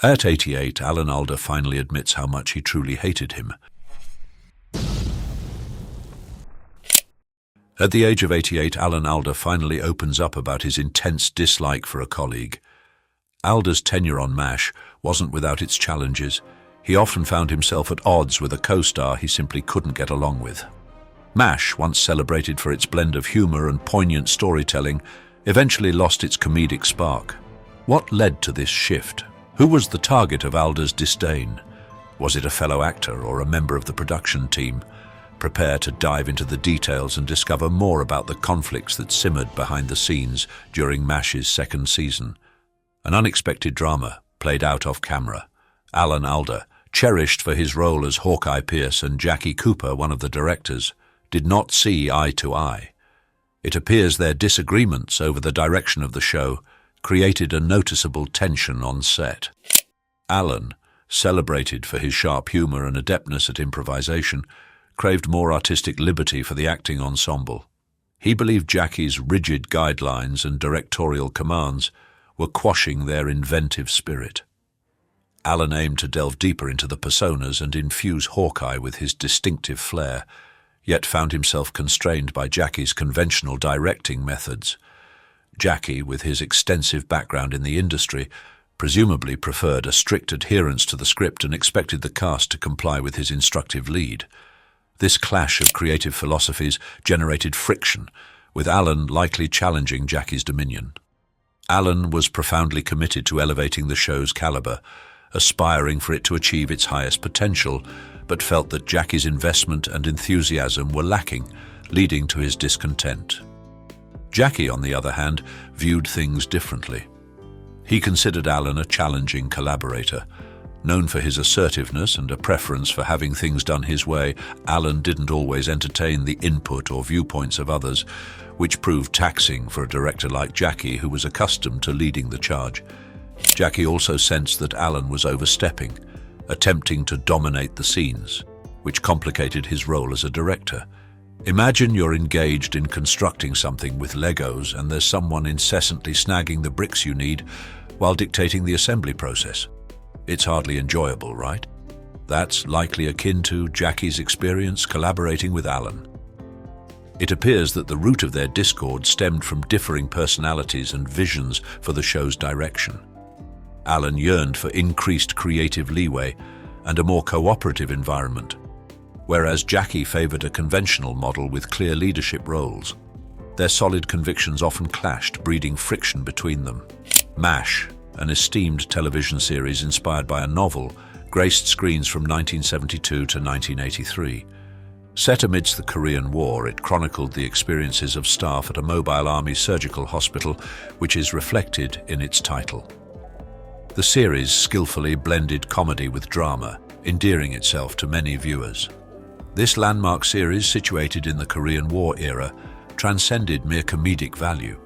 At 88, Alan Alda finally admits how much he truly hated him. At the age of 88, Alan Alda finally opens up about his intense dislike for a colleague. Alda's tenure on MASH wasn't without its challenges. He often found himself at odds with a co-star he simply couldn't get along with. MASH, once celebrated for its blend of humor and poignant storytelling, eventually lost its comedic spark. What led to this shift? Who was the target of Alda's disdain? Was it a fellow actor or a member of the production team? Prepare to dive into the details and discover more about the conflicts that simmered behind the scenes during MASH's second season. An unexpected drama played out off camera. Alan Alda, cherished for his role as Hawkeye Pierce, and Jackie Cooper, one of the directors, did not see eye to eye. It appears their disagreements over the direction of the show created a noticeable tension on set. Alan, celebrated for his sharp humor and adeptness at improvisation, craved more artistic liberty for the acting ensemble. He believed Jackie's rigid guidelines and directorial commands were quashing their inventive spirit. Alan aimed to delve deeper into the personas and infuse Hawkeye with his distinctive flair, yet found himself constrained by Jackie's conventional directing methods. Jackie, with his extensive background in the industry, presumably preferred a strict adherence to the script and expected the cast to comply with his instructive lead. This clash of creative philosophies generated friction, with Alan likely challenging Jackie's dominion. Alan was profoundly committed to elevating the show's caliber, aspiring for it to achieve its highest potential, but felt that Jackie's investment and enthusiasm were lacking, leading to his discontent. Jackie, on the other hand, viewed things differently. He considered Alan a challenging collaborator. Known for his assertiveness and a preference for having things done his way, Alan didn't always entertain the input or viewpoints of others, which proved taxing for a director like Jackie, who was accustomed to leading the charge. Jackie also sensed that Alan was overstepping, attempting to dominate the scenes, which complicated his role as a director. Imagine you're engaged in constructing something with Legos and there's someone incessantly snagging the bricks you need while dictating the assembly process. It's hardly enjoyable, right? That's likely akin to Jackie's experience collaborating with Alan. It appears that the root of their discord stemmed from differing personalities and visions for the show's direction. Alan yearned for increased creative leeway and a more cooperative environment, whereas Jackie favored a conventional model with clear leadership roles. Their solid convictions often clashed, breeding friction between them. MASH, an esteemed television series inspired by a novel, graced screens from 1972 to 1983. Set amidst the Korean War, it chronicled the experiences of staff at a mobile army surgical hospital, which is reflected in its title. The series skillfully blended comedy with drama, endearing itself to many viewers. This landmark series, situated in the Korean War era, transcended mere comedic value.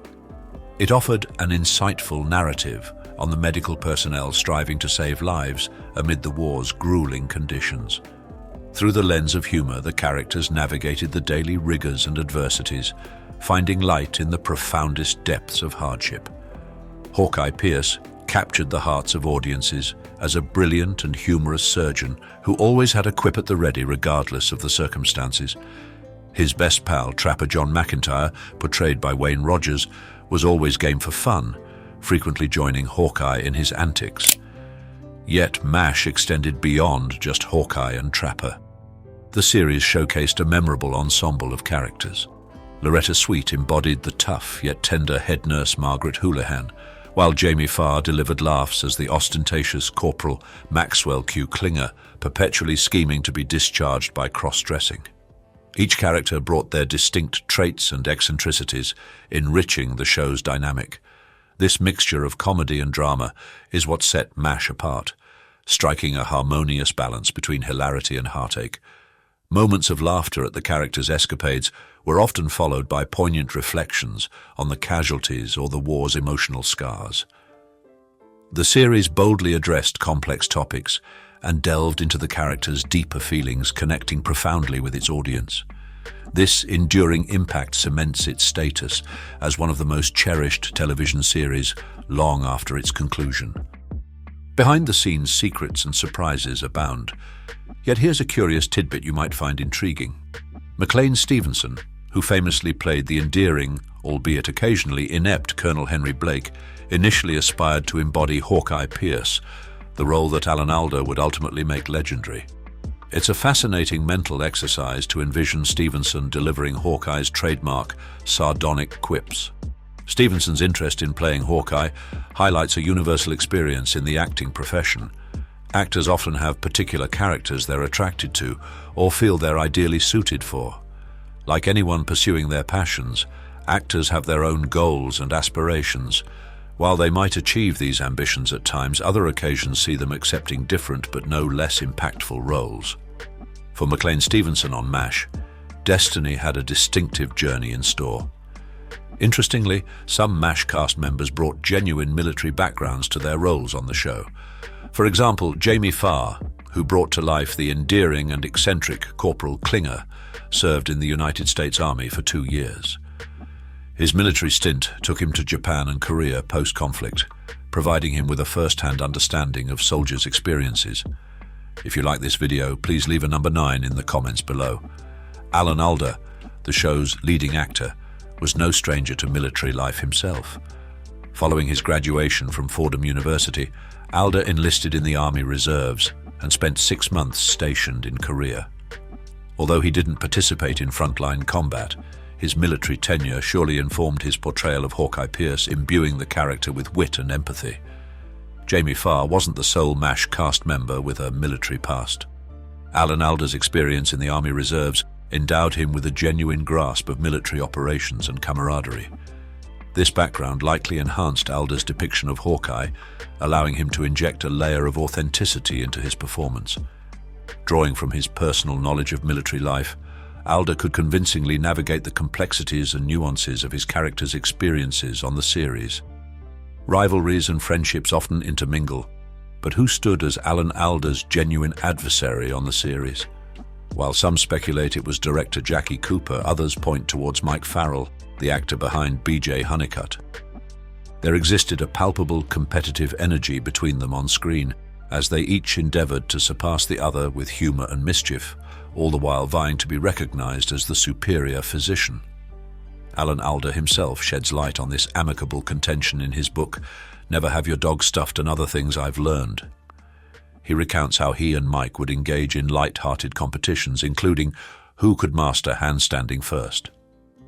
It offered an insightful narrative on the medical personnel striving to save lives amid the war's grueling conditions. Through the lens of humor, the characters navigated the daily rigors and adversities, finding light in the profoundest depths of hardship. Hawkeye Pierce captured the hearts of audiences as a brilliant and humorous surgeon who always had a quip at the ready regardless of the circumstances. His best pal, Trapper John McIntyre, portrayed by Wayne Rogers, was always game for fun, frequently joining Hawkeye in his antics. Yet MASH extended beyond just Hawkeye and Trapper. The series showcased a memorable ensemble of characters. Loretta Swit embodied the tough yet tender head nurse Margaret Houlihan, while Jamie Farr delivered laughs as the ostentatious Corporal Maxwell Q. Klinger, perpetually scheming to be discharged by cross-dressing. Each character brought their distinct traits and eccentricities, enriching the show's dynamic. This mixture of comedy and drama is what set MASH apart, striking a harmonious balance between hilarity and heartache. Moments of laughter at the characters' escapades were often followed by poignant reflections on the casualties or the war's emotional scars. The series boldly addressed complex topics and delved into the characters' deeper feelings, connecting profoundly with its audience. This enduring impact cements its status as one of the most cherished television series long after its conclusion. Behind-the-scenes secrets and surprises abound. Yet here's a curious tidbit you might find intriguing. McLean Stevenson, who famously played the endearing, albeit occasionally inept Colonel Henry Blake, initially aspired to embody Hawkeye Pierce, the role that Alan Alda would ultimately make legendary. It's a fascinating mental exercise to envision Stevenson delivering Hawkeye's trademark, sardonic quips. Stevenson's interest in playing Hawkeye highlights a universal experience in the acting profession. Actors often have particular characters they're attracted to or feel they're ideally suited for. Like anyone pursuing their passions, actors have their own goals and aspirations. While they might achieve these ambitions at times, other occasions see them accepting different but no less impactful roles. For McLean Stevenson on MASH, destiny had a distinctive journey in store. Interestingly, some MASH cast members brought genuine military backgrounds to their roles on the show. For example, Jamie Farr, who brought to life the endearing and eccentric Corporal Klinger, served in the United States Army for 2 years. His military stint took him to Japan and Korea post-conflict, providing him with a first-hand understanding of soldiers' experiences. If you like this video, please leave a number 9 in the comments below. Alan Alda, the show's leading actor, was no stranger to military life himself. Following his graduation from Fordham University, Alda enlisted in the Army Reserves and spent 6 months stationed in Korea. Although he didn't participate in frontline combat, his military tenure surely informed his portrayal of Hawkeye Pierce, imbuing the character with wit and empathy. Jamie Farr wasn't the sole MASH cast member with a military past. Alan Alda's experience in the Army Reserves endowed him with a genuine grasp of military operations and camaraderie. This background likely enhanced Alda's depiction of Hawkeye, allowing him to inject a layer of authenticity into his performance. Drawing from his personal knowledge of military life, Alda could convincingly navigate the complexities and nuances of his character's experiences on the series. Rivalries and friendships often intermingle, but who stood as Alan Alda's genuine adversary on the series? While some speculate it was director Jackie Cooper, others point towards Mike Farrell, the actor behind B.J. Honeycutt. There existed a palpable competitive energy between them on screen, as they each endeavored to surpass the other with humor and mischief, all the while vying to be recognized as the superior physician. Alan Alda himself sheds light on this amicable contention in his book, Never Have Your Dog Stuffed and Other Things I've Learned. He recounts how he and Mike would engage in light-hearted competitions, including who could master handstanding first.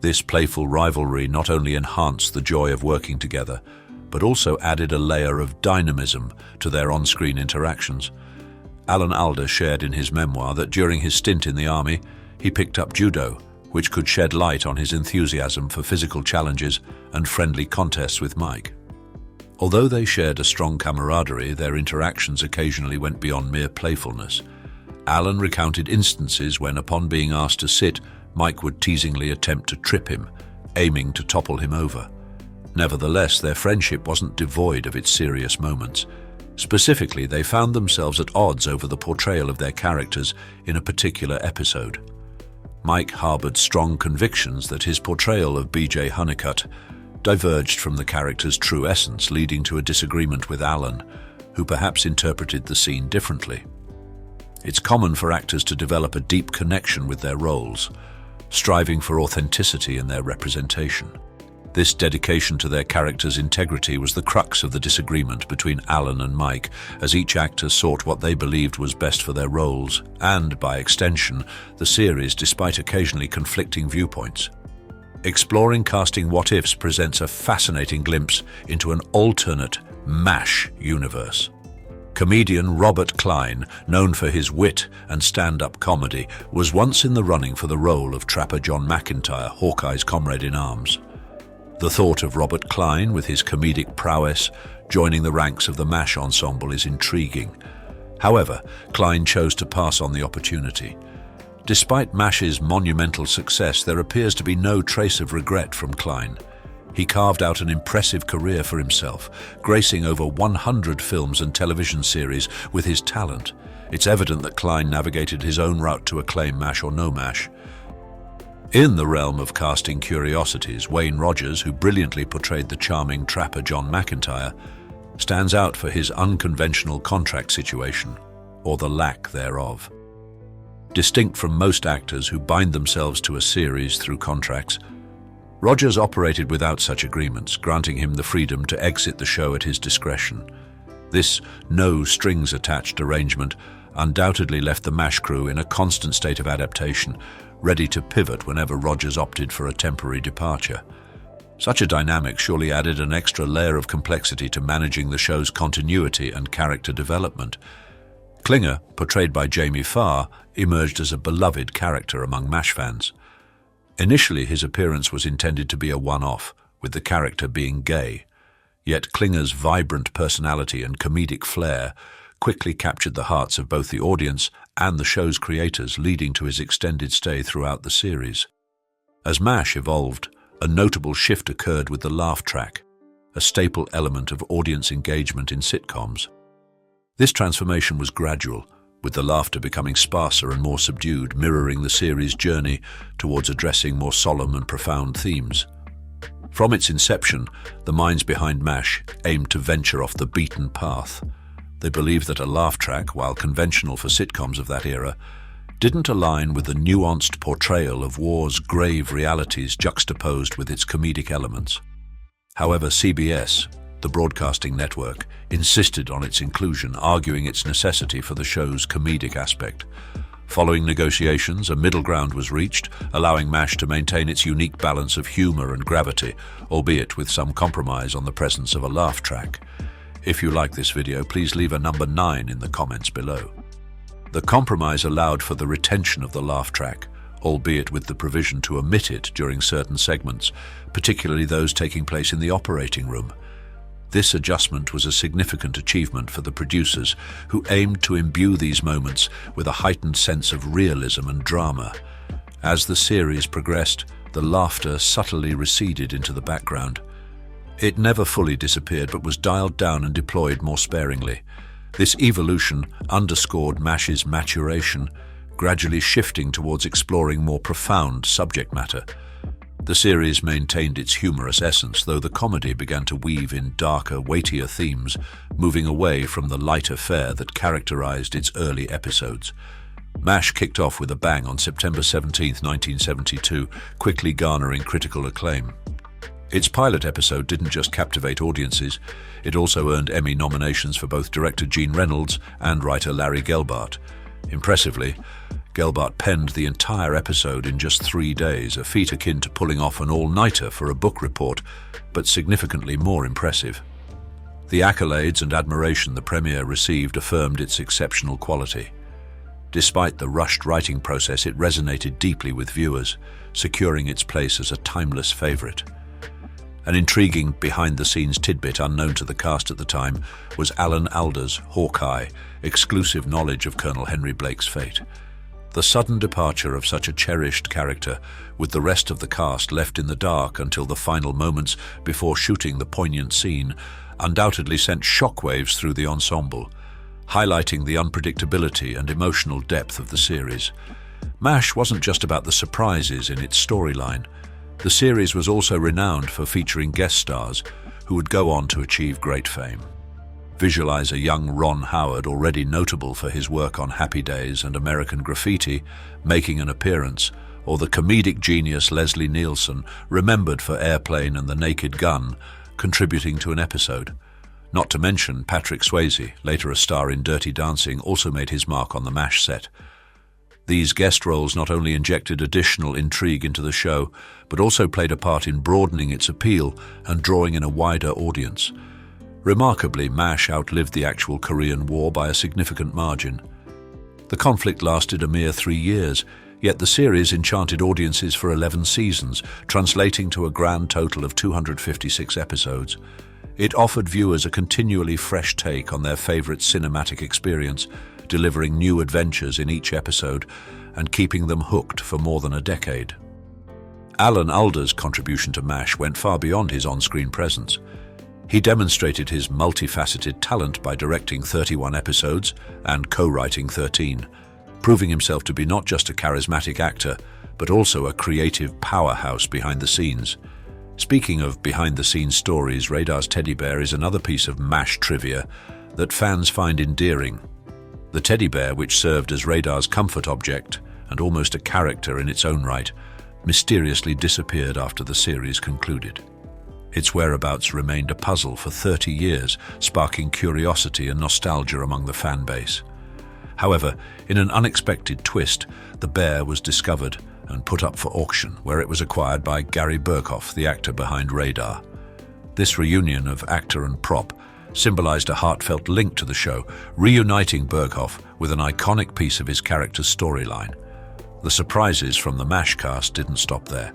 This playful rivalry not only enhanced the joy of working together, but also added a layer of dynamism to their on-screen interactions. Alan Alda shared in his memoir that during his stint in the army, he picked up judo, which could shed light on his enthusiasm for physical challenges and friendly contests with Mike. Although they shared a strong camaraderie, their interactions occasionally went beyond mere playfulness. Alan recounted instances when, upon being asked to sit, Mike would teasingly attempt to trip him, aiming to topple him over. Nevertheless, their friendship wasn't devoid of its serious moments. Specifically, they found themselves at odds over the portrayal of their characters in a particular episode. Mike harbored strong convictions that his portrayal of B.J. Honeycutt diverged from the character's true essence, leading to a disagreement with Alan, who perhaps interpreted the scene differently. It's common for actors to develop a deep connection with their roles, striving for authenticity in their representation. This dedication to their character's integrity was the crux of the disagreement between Alan and Mike, as each actor sought what they believed was best for their roles, and, by extension, the series, despite occasionally conflicting viewpoints. Exploring casting what-ifs presents a fascinating glimpse into an alternate MASH universe. Comedian Robert Klein, known for his wit and stand-up comedy, was once in the running for the role of Trapper John McIntyre, Hawkeye's comrade-in-arms. The thought of Robert Klein, with his comedic prowess, joining the ranks of the MASH ensemble is intriguing. However, Klein chose to pass on the opportunity. Despite MASH's monumental success, there appears to be no trace of regret from Klein. He carved out an impressive career for himself, gracing over 100 films and television series with his talent. It's evident that Klein navigated his own route to acclaim, MASH or no MASH. In the realm of casting curiosities, Wayne Rogers, who brilliantly portrayed the charming Trapper John McIntyre, stands out for his unconventional contract situation, or the lack thereof. Distinct from most actors who bind themselves to a series through contracts, Rogers operated without such agreements, granting him the freedom to exit the show at his discretion. This no-strings-attached arrangement undoubtedly left the MASH crew in a constant state of adaptation, ready to pivot whenever Rogers opted for a temporary departure. Such a dynamic surely added an extra layer of complexity to managing the show's continuity and character development. Klinger, portrayed by Jamie Farr, emerged as a beloved character among MASH fans. Initially, his appearance was intended to be a one-off, with the character being gay. Yet Klinger's vibrant personality and comedic flair quickly captured the hearts of both the audience and the show's creators, leading to his extended stay throughout the series. As MASH evolved, a notable shift occurred with the laugh track, a staple element of audience engagement in sitcoms. This transformation was gradual, with the laughter becoming sparser and more subdued, mirroring the series' journey towards addressing more solemn and profound themes. From its inception, the minds behind MASH aimed to venture off the beaten path. They believed that a laugh track, while conventional for sitcoms of that era, didn't align with the nuanced portrayal of war's grave realities juxtaposed with its comedic elements. However, CBS, the broadcasting network, insisted on its inclusion, arguing its necessity for the show's comedic aspect. Following negotiations, a middle ground was reached, allowing MASH to maintain its unique balance of humor and gravity, albeit with some compromise on the presence of a laugh track. If you like this video, please leave a number 9 in the comments below. The compromise allowed for the retention of the laugh track, albeit with the provision to omit it during certain segments, particularly those taking place in the operating room. This adjustment was a significant achievement for the producers, who aimed to imbue these moments with a heightened sense of realism and drama. As the series progressed, the laughter subtly receded into the background. It never fully disappeared, but was dialed down and deployed more sparingly. This evolution underscored MASH's maturation, gradually shifting towards exploring more profound subject matter. The series maintained its humorous essence, though the comedy began to weave in darker, weightier themes, moving away from the lighter fare that characterized its early episodes. MASH kicked off with a bang on September 17, 1972, quickly garnering critical acclaim. Its pilot episode didn't just captivate audiences, it also earned Emmy nominations for both director Gene Reynolds and writer Larry Gelbart. Impressively, Gelbart penned the entire episode in just 3 days, a feat akin to pulling off an all-nighter for a book report, but significantly more impressive. The accolades and admiration the premiere received affirmed its exceptional quality. Despite the rushed writing process, it resonated deeply with viewers, securing its place as a timeless favorite. An intriguing behind-the-scenes tidbit unknown to the cast at the time was Alan Alda's Hawkeye, exclusive knowledge of Colonel Henry Blake's fate. The sudden departure of such a cherished character, with the rest of the cast left in the dark until the final moments before shooting the poignant scene, undoubtedly sent shockwaves through the ensemble, highlighting the unpredictability and emotional depth of the series. MASH wasn't just about the surprises in its storyline. The series was also renowned for featuring guest stars who would go on to achieve great fame. Visualize a young Ron Howard, already notable for his work on Happy Days and American Graffiti, making an appearance, or the comedic genius Leslie Nielsen, remembered for Airplane and The Naked Gun, contributing to an episode. Not to mention Patrick Swayze, later a star in Dirty Dancing, also made his mark on the MASH set. These guest roles not only injected additional intrigue into the show, but also played a part in broadening its appeal and drawing in a wider audience. Remarkably, MASH outlived the actual Korean War by a significant margin. The conflict lasted a mere 3 years, yet the series enchanted audiences for 11 seasons, translating to a grand total of 256 episodes. It offered viewers a continually fresh take on their favorite cinematic experience, delivering new adventures in each episode and keeping them hooked for more than a decade. Alan Alda's contribution to MASH went far beyond his on-screen presence. He demonstrated his multifaceted talent by directing 31 episodes and co-writing 13, proving himself to be not just a charismatic actor, but also a creative powerhouse behind the scenes. Speaking of behind-the-scenes stories, Radar's teddy bear is another piece of MASH trivia that fans find endearing. The teddy bear, which served as Radar's comfort object and almost a character in its own right, mysteriously disappeared after the series concluded. Its whereabouts remained a puzzle for 30 years, sparking curiosity and nostalgia among the fan base. However, in an unexpected twist, the bear was discovered and put up for auction, where it was acquired by Gary Burkhoff, the actor behind Radar. This reunion of actor and prop symbolized a heartfelt link to the show, reuniting Burkhoff with an iconic piece of his character's storyline. The surprises from the MASH cast didn't stop there.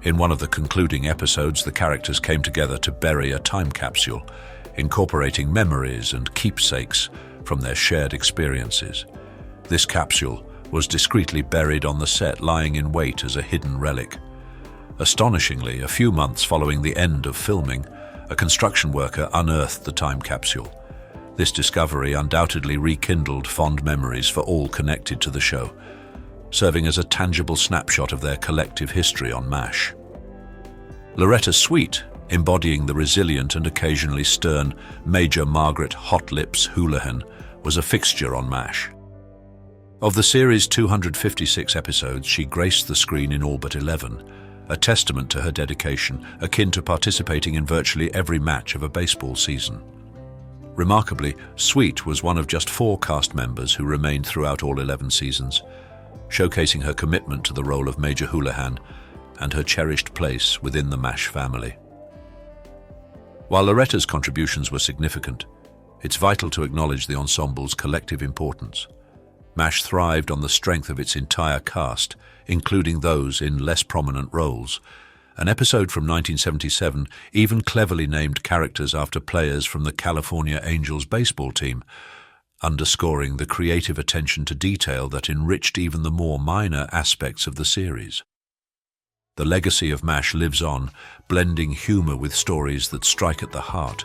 In one of the concluding episodes, the characters came together to bury a time capsule, incorporating memories and keepsakes from their shared experiences. This capsule was discreetly buried on the set, lying in wait as a hidden relic. Astonishingly, a few months following the end of filming, a construction worker unearthed the time capsule. This discovery undoubtedly rekindled fond memories for all connected to the show, serving as a tangible snapshot of their collective history on MASH. Loretta Swit, embodying the resilient and occasionally stern Major Margaret Hot Lips Houlihan, was a fixture on MASH. Of the series' 256 episodes, she graced the screen in all but 11, a testament to her dedication, akin to participating in virtually every match of a baseball season. Remarkably, Swit was one of just 4 cast members who remained throughout all 11 seasons, showcasing her commitment to the role of Major Houlihan and her cherished place within the MASH family. While Loretta's contributions were significant, it's vital to acknowledge the ensemble's collective importance. MASH thrived on the strength of its entire cast, including those in less prominent roles. An episode from 1977 even cleverly named characters after players from the California Angels baseball team, underscoring the creative attention to detail that enriched even the more minor aspects of the series. The legacy of MASH lives on, blending humor with stories that strike at the heart.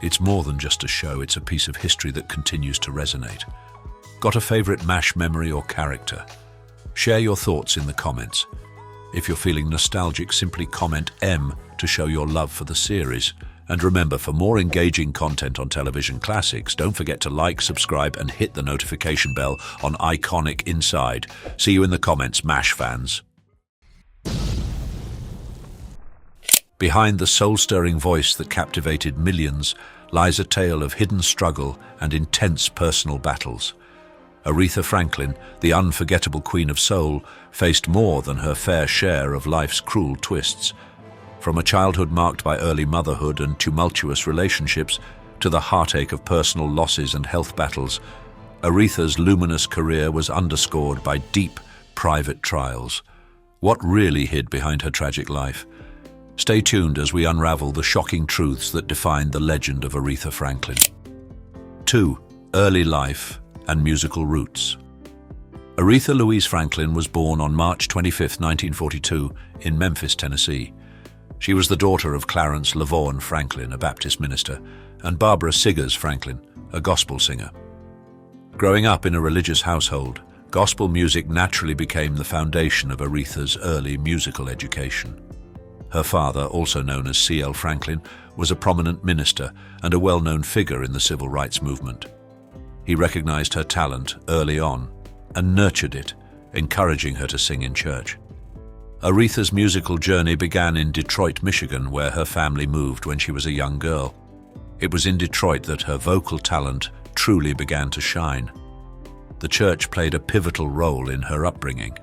It's more than just a show, it's a piece of history that continues to resonate. Got a favorite MASH memory or character? Share your thoughts in the comments. If you're feeling nostalgic, simply comment M to show your love for the series. And remember, for more engaging content on television classics, don't forget to like, subscribe, and hit the notification bell on Iconic Inside. See you in the comments, MASH fans. Behind the soul-stirring voice that captivated millions lies a tale of hidden struggle and intense personal battles. Aretha Franklin, the unforgettable Queen of Soul, faced more than her fair share of life's cruel twists. From a childhood marked by early motherhood and tumultuous relationships to the heartache of personal losses and health battles, Aretha's luminous career was underscored by deep, private trials. What really hid behind her tragic life? Stay tuned as we unravel the shocking truths that define the legend of Aretha Franklin. 2. Early life and musical roots. Aretha Louise Franklin was born on March 25, 1942, in Memphis, Tennessee. She was the daughter of Clarence Lavorne Franklin, a Baptist minister, and Barbara Siggers Franklin, a gospel singer. Growing up in a religious household, gospel music naturally became the foundation of Aretha's early musical education. Her father, also known as C.L. Franklin, was a prominent minister and a well-known figure in the civil rights movement. He recognized her talent early on and nurtured it, encouraging her to sing in church. Aretha's musical journey began in Detroit, Michigan, where her family moved when she was a young girl. It was in Detroit that her vocal talent truly began to shine. The church played a pivotal role in her upbringing,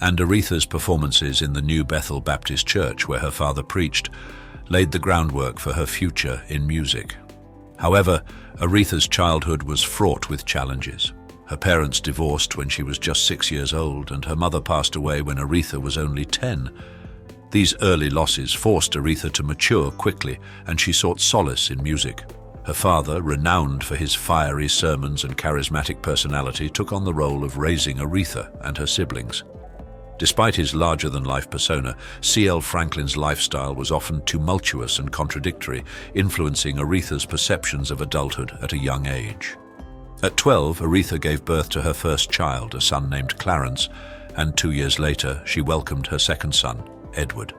and Aretha's performances in the New Bethel Baptist Church, where her father preached, laid the groundwork for her future in music. However, Aretha's childhood was fraught with challenges. Her parents divorced when she was just 6 years old, and her mother passed away when Aretha was only 10. These early losses forced Aretha to mature quickly, and she sought solace in music. Her father, renowned for his fiery sermons and charismatic personality, took on the role of raising Aretha and her siblings. Despite his larger-than-life persona, C.L. Franklin's lifestyle was often tumultuous and contradictory, influencing Aretha's perceptions of adulthood at a young age. At 12, Aretha gave birth to her first child, a son named Clarence, and 2 years later, she welcomed her second son, Edward.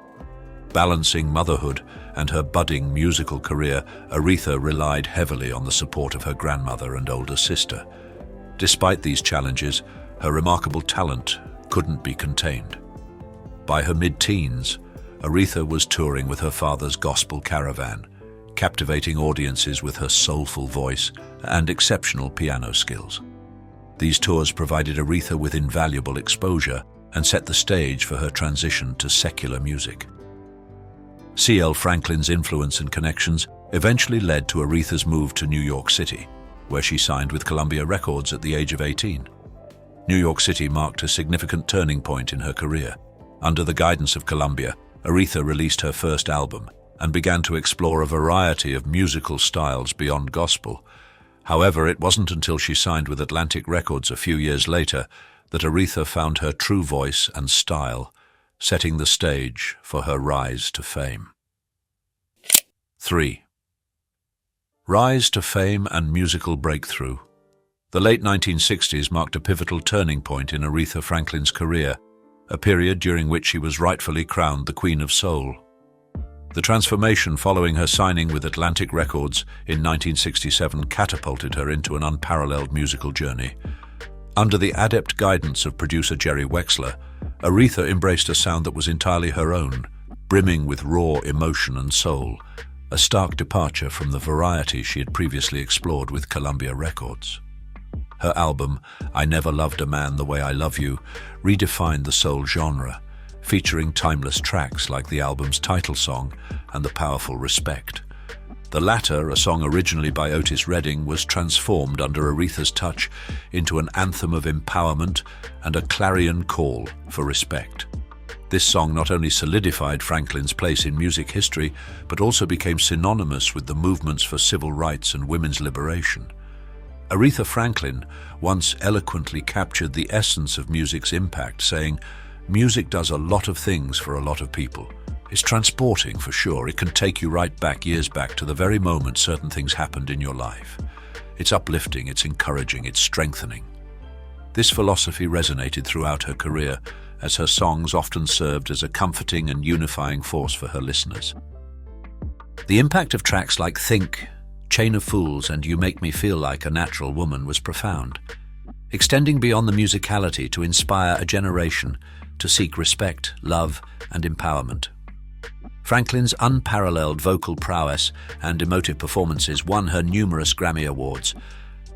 Balancing motherhood and her budding musical career, Aretha relied heavily on the support of her grandmother and older sister. Despite these challenges, her remarkable talent couldn't be contained. By her mid-teens, Aretha was touring with her father's gospel caravan, captivating audiences with her soulful voice and exceptional piano skills. These tours provided Aretha with invaluable exposure and set the stage for her transition to secular music. C.L. Franklin's influence and connections eventually led to Aretha's move to New York City, where she signed with Columbia Records at the age of 18. New York City marked a significant turning point in her career. Under the guidance of Columbia, Aretha released her first album and began to explore a variety of musical styles beyond gospel. However, it wasn't until she signed with Atlantic Records a few years later that Aretha found her true voice and style, setting the stage for her rise to fame. 3. Rise to fame and musical breakthrough. The late 1960s marked a pivotal turning point in Aretha Franklin's career, a period during which she was rightfully crowned the Queen of Soul. The transformation following her signing with Atlantic Records in 1967 catapulted her into an unparalleled musical journey. Under the adept guidance of producer Jerry Wexler, Aretha embraced a sound that was entirely her own, brimming with raw emotion and soul, a stark departure from the variety she had previously explored with Columbia Records. Her album, I Never Loved a Man the Way I Love You, redefined the soul genre, featuring timeless tracks like the album's title song and the powerful Respect. The latter, a song originally by Otis Redding, was transformed under Aretha's touch into an anthem of empowerment and a clarion call for respect. This song not only solidified Franklin's place in music history, but also became synonymous with the movements for civil rights and women's liberation. Aretha Franklin once eloquently captured the essence of music's impact, saying, "Music does a lot of things for a lot of people. It's transporting for sure. It can take you right back, years back, to the very moment certain things happened in your life. It's uplifting, it's encouraging, it's strengthening." This philosophy resonated throughout her career, as her songs often served as a comforting and unifying force for her listeners. The impact of tracks like Think, Chain of Fools, and You Make Me Feel Like a Natural Woman was profound, extending beyond the musicality to inspire a generation to seek respect, love, and empowerment. Franklin's unparalleled vocal prowess and emotive performances won her numerous Grammy Awards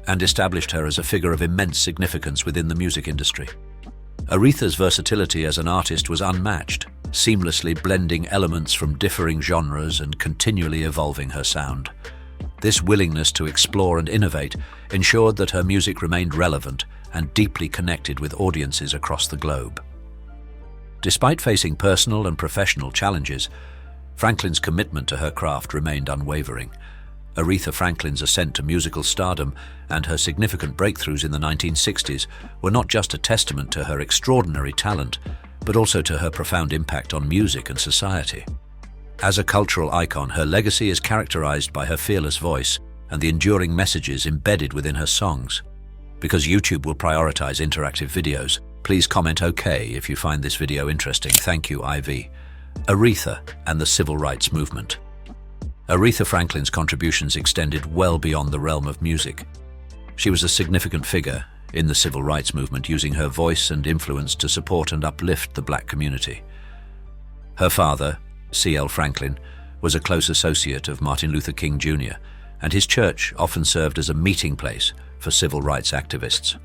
and established her as a figure of immense significance within the music industry. Aretha's versatility as an artist was unmatched, seamlessly blending elements from differing genres and continually evolving her sound. This willingness to explore and innovate ensured that her music remained relevant and deeply connected with audiences across the globe. Despite facing personal and professional challenges, Franklin's commitment to her craft remained unwavering. Aretha Franklin's ascent to musical stardom and her significant breakthroughs in the 1960s were not just a testament to her extraordinary talent, but also to her profound impact on music and society. As a cultural icon, her legacy is characterized by her fearless voice and the enduring messages embedded within her songs. Because YouTube will prioritize interactive videos, please comment OK if you find this video interesting. Thank you, IV. Aretha and the Civil Rights Movement. Aretha Franklin's contributions extended well beyond the realm of music. She was a significant figure in the Civil Rights Movement, using her voice and influence to support and uplift the Black community. Her father, C.L. Franklin, was a close associate of Martin Luther King Jr., and his church often served as a meeting place for civil rights activists.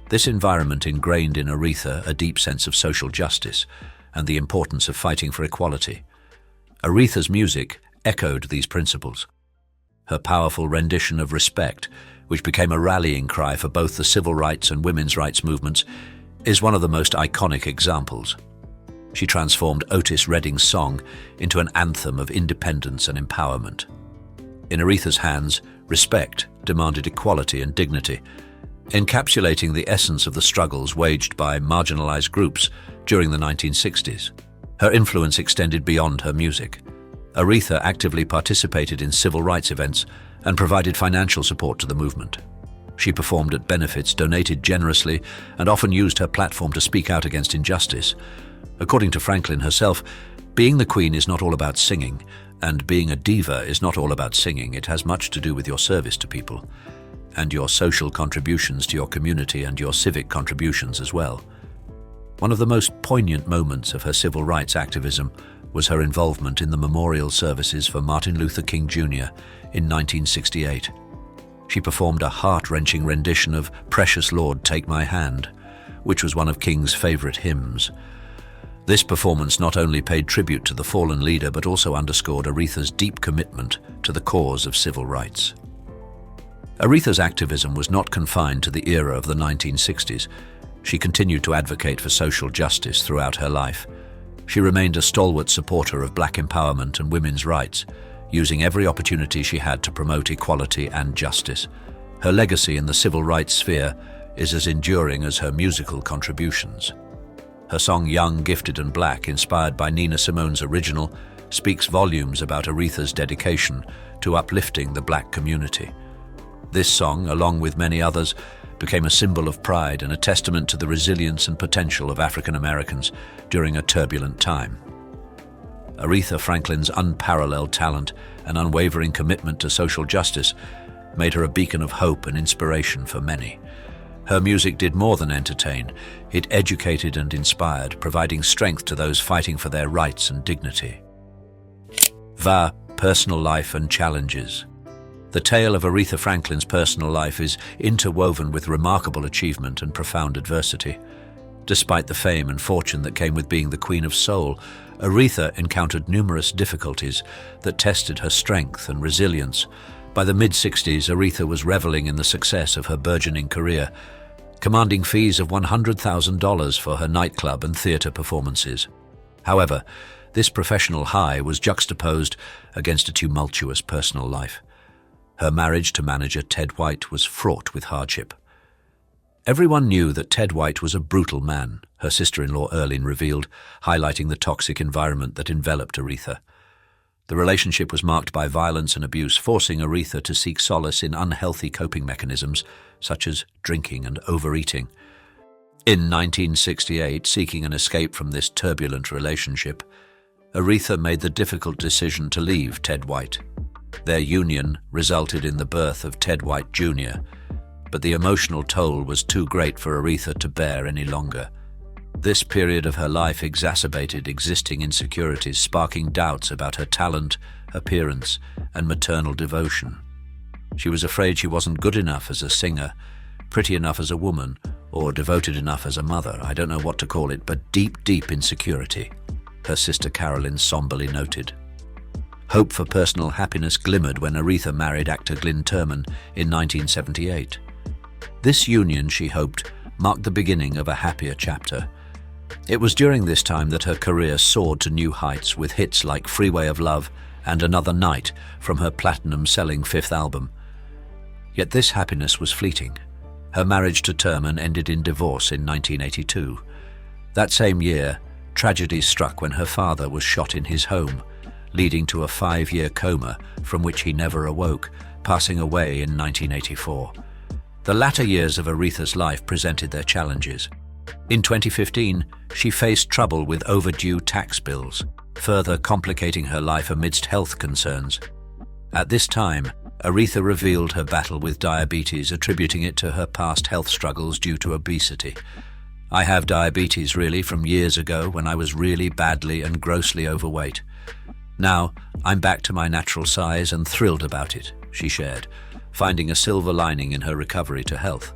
This environment ingrained in Aretha a deep sense of social justice and the importance of fighting for equality. Aretha's music echoed these principles. Her powerful rendition of Respect, which became a rallying cry for both the civil rights and women's rights movements, is one of the most iconic examples. She transformed Otis Redding's song into an anthem of independence and empowerment. In Aretha's hands, Respect demanded equality and dignity, encapsulating the essence of the struggles waged by marginalized groups during the 1960s. Her influence extended beyond her music. Aretha actively participated in civil rights events and provided financial support to the movement. She performed at benefits, donated generously, and often used her platform to speak out against injustice. According to Franklin herself, Being the queen is not all about singing, and being a diva is not all about singing. It has much to do with your service to people, and your social contributions to your community and your civic contributions as well. One of the most poignant moments of her civil rights activism was her involvement in the memorial services for Martin Luther King Jr. in 1968. She performed a heart-wrenching rendition of "Precious Lord, Take My Hand," which was one of King's favorite hymns. This performance not only paid tribute to the fallen leader, but also underscored Aretha's deep commitment to the cause of civil rights. Aretha's activism was not confined to the era of the 1960s. She continued to advocate for social justice throughout her life. She remained a stalwart supporter of black empowerment and women's rights, using every opportunity she had to promote equality and justice. Her legacy in the civil rights sphere is as enduring as her musical contributions. Her song "Young, Gifted and Black," inspired by Nina Simone's original, speaks volumes about Aretha's dedication to uplifting the black community. This song, along with many others, became a symbol of pride and a testament to the resilience and potential of African Americans during a turbulent time. Aretha Franklin's unparalleled talent and unwavering commitment to social justice made her a beacon of hope and inspiration for many. Her music did more than entertain. It educated and inspired, providing strength to those fighting for their rights and dignity. Personal life and challenges. The tale of Aretha Franklin's personal life is interwoven with remarkable achievement and profound adversity. Despite the fame and fortune that came with being the Queen of Soul, Aretha encountered numerous difficulties that tested her strength and resilience. By the mid-60s, Aretha was reveling in the success of her burgeoning career, commanding fees of $100,000 for her nightclub and theater performances. However, this professional high was juxtaposed against a tumultuous personal life. Her marriage to manager Ted White was fraught with hardship. Everyone knew that Ted White was a brutal man, her sister-in-law Earlene revealed, highlighting the toxic environment that enveloped Aretha. The relationship was marked by violence and abuse, forcing Aretha to seek solace in unhealthy coping mechanisms, such as drinking and overeating. In 1968, seeking an escape from this turbulent relationship, Aretha made the difficult decision to leave Ted White. Their union resulted in the birth of Ted White Jr., but the emotional toll was too great for Aretha to bear any longer. This period of her life exacerbated existing insecurities, sparking doubts about her talent, appearance, and maternal devotion. She was afraid she wasn't good enough as a singer, pretty enough as a woman, or devoted enough as a mother. I don't know what to call it, but deep, deep insecurity, her sister Carolyn somberly noted. Hope for personal happiness glimmered when Aretha married actor Glyn Turman in 1978. This union, she hoped, marked the beginning of a happier chapter. It was during this time that her career soared to new heights with hits like "Freeway of Love" and "Another Night" from her platinum-selling fifth album. Yet this happiness was fleeting. Her marriage to Turman ended in divorce in 1982. That same year, tragedy struck when her father was shot in his home, leading to a 5-year coma from which he never awoke, passing away in 1984. The latter years of Aretha's life presented their challenges. In 2015, she faced trouble with overdue tax bills, further complicating her life amidst health concerns. At this time, Aretha revealed her battle with diabetes, attributing it to her past health struggles due to obesity. "I have diabetes really from years ago when I was really badly and grossly overweight. Now, I'm back to my natural size and thrilled about it," she shared, finding a silver lining in her recovery to health.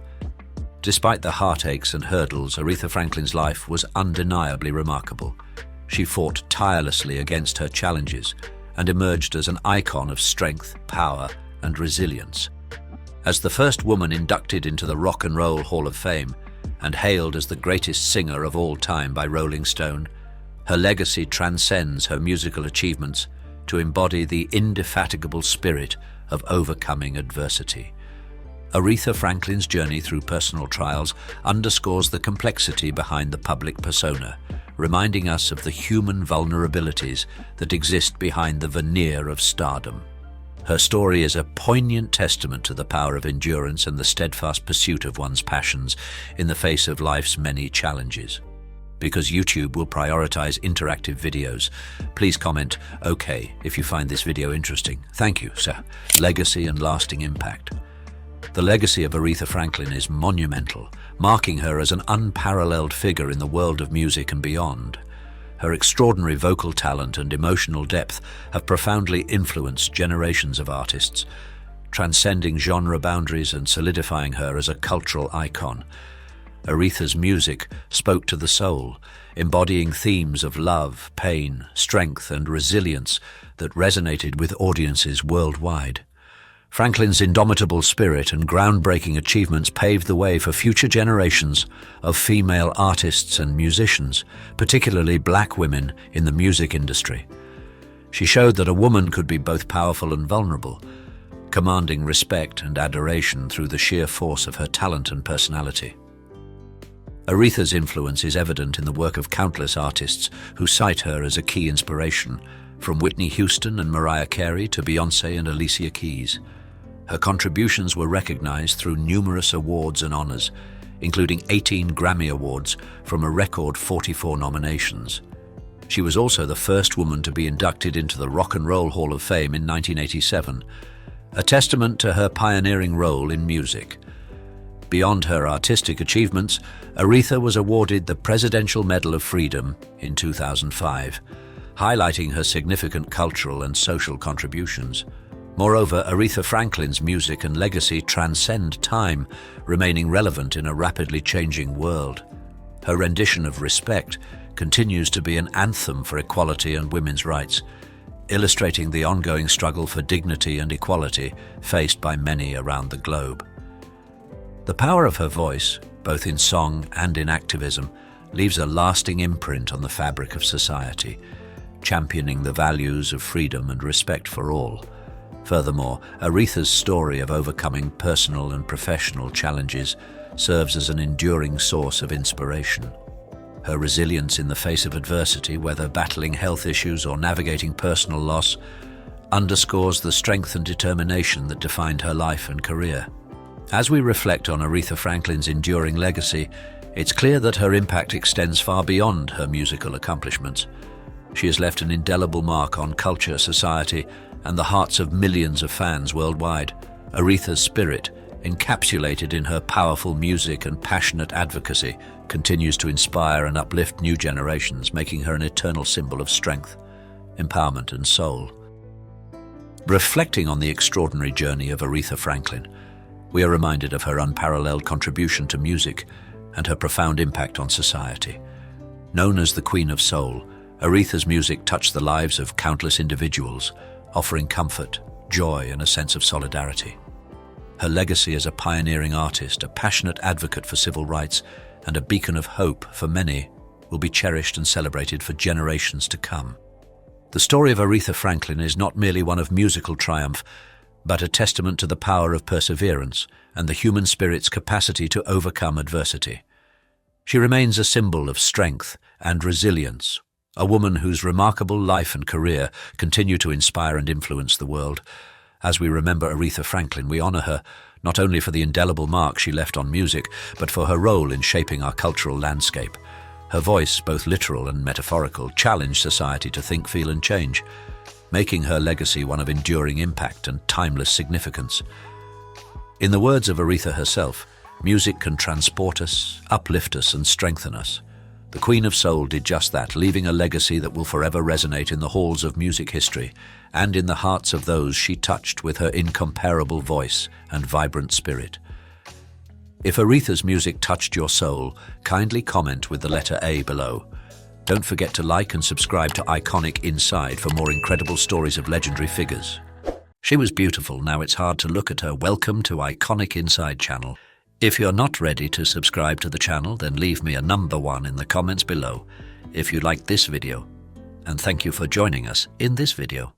Despite the heartaches and hurdles, Aretha Franklin's life was undeniably remarkable. She fought tirelessly against her challenges and emerged as an icon of strength, power, and resilience. As the first woman inducted into the Rock and Roll Hall of Fame and hailed as the greatest singer of all time by Rolling Stone, her legacy transcends her musical achievements to embody the indefatigable spirit of overcoming adversity. Aretha Franklin's journey through personal trials underscores the complexity behind the public persona, reminding us of the human vulnerabilities that exist behind the veneer of stardom. Her story is a poignant testament to the power of endurance and the steadfast pursuit of one's passions in the face of life's many challenges. because YouTube will prioritize interactive videos. Please comment "OK" if you find this video interesting. Thank you, sir. Legacy and lasting impact. The legacy of Aretha Franklin is monumental, marking her as an unparalleled figure in the world of music and beyond. Her extraordinary vocal talent and emotional depth have profoundly influenced generations of artists, transcending genre boundaries and solidifying her as a cultural icon. Aretha's music spoke to the soul, embodying themes of love, pain, strength, and resilience that resonated with audiences worldwide. Franklin's indomitable spirit and groundbreaking achievements paved the way for future generations of female artists and musicians, particularly black women in the music industry. She showed that a woman could be both powerful and vulnerable, commanding respect and adoration through the sheer force of her talent and personality. Aretha's influence is evident in the work of countless artists who cite her as a key inspiration, from Whitney Houston and Mariah Carey to Beyoncé and Alicia Keys. Her contributions were recognized through numerous awards and honors, including 18 Grammy Awards from a record 44 nominations. She was also the first woman to be inducted into the Rock and Roll Hall of Fame in 1987, a testament to her pioneering role in music. Beyond her artistic achievements, Aretha was awarded the Presidential Medal of Freedom in 2005, highlighting her significant cultural and social contributions. Moreover, Aretha Franklin's music and legacy transcend time, remaining relevant in a rapidly changing world. Her rendition of Respect continues to be an anthem for equality and women's rights, illustrating the ongoing struggle for dignity and equality faced by many around the globe. The power of her voice, both in song and in activism, leaves a lasting imprint on the fabric of society, championing the values of freedom and respect for all. Furthermore, Aretha's story of overcoming personal and professional challenges serves as an enduring source of inspiration. Her resilience in the face of adversity, whether battling health issues or navigating personal loss, underscores the strength and determination that defined her life and career. As we reflect on Aretha Franklin's enduring legacy, it's clear that her impact extends far beyond her musical accomplishments. She has left an indelible mark on culture, society, and the hearts of millions of fans worldwide. Aretha's spirit, encapsulated in her powerful music and passionate advocacy, continues to inspire and uplift new generations, making her an eternal symbol of strength, empowerment, and soul. Reflecting on the extraordinary journey of Aretha Franklin, we are reminded of her unparalleled contribution to music and her profound impact on society. Known as the Queen of Soul, Aretha's music touched the lives of countless individuals, offering comfort, joy, and a sense of solidarity. Her legacy as a pioneering artist, a passionate advocate for civil rights, and a beacon of hope for many will be cherished and celebrated for generations to come. The story of Aretha Franklin is not merely one of musical triumph, but a testament to the power of perseverance and the human spirit's capacity to overcome adversity. She remains a symbol of strength and resilience, a woman whose remarkable life and career continue to inspire and influence the world. As we remember Aretha Franklin, we honor her not only for the indelible mark she left on music, but for her role in shaping our cultural landscape. Her voice, both literal and metaphorical, challenged society to think, feel, and change, making her legacy one of enduring impact and timeless significance. In the words of Aretha herself, music can transport us, uplift us, and strengthen us. The Queen of Soul did just that, leaving a legacy that will forever resonate in the halls of music history and in the hearts of those she touched with her incomparable voice and vibrant spirit. If Aretha's music touched your soul, kindly comment with the letter A below. Don't forget to like and subscribe to Iconic for more incredible stories of legendary figures. She was beautiful, now it's hard to look at her. Welcome to Iconic Inside channel. If you're not ready to subscribe to the channel, then leave me a number 1 in the comments below if you liked this video. And thank you for joining us in this video.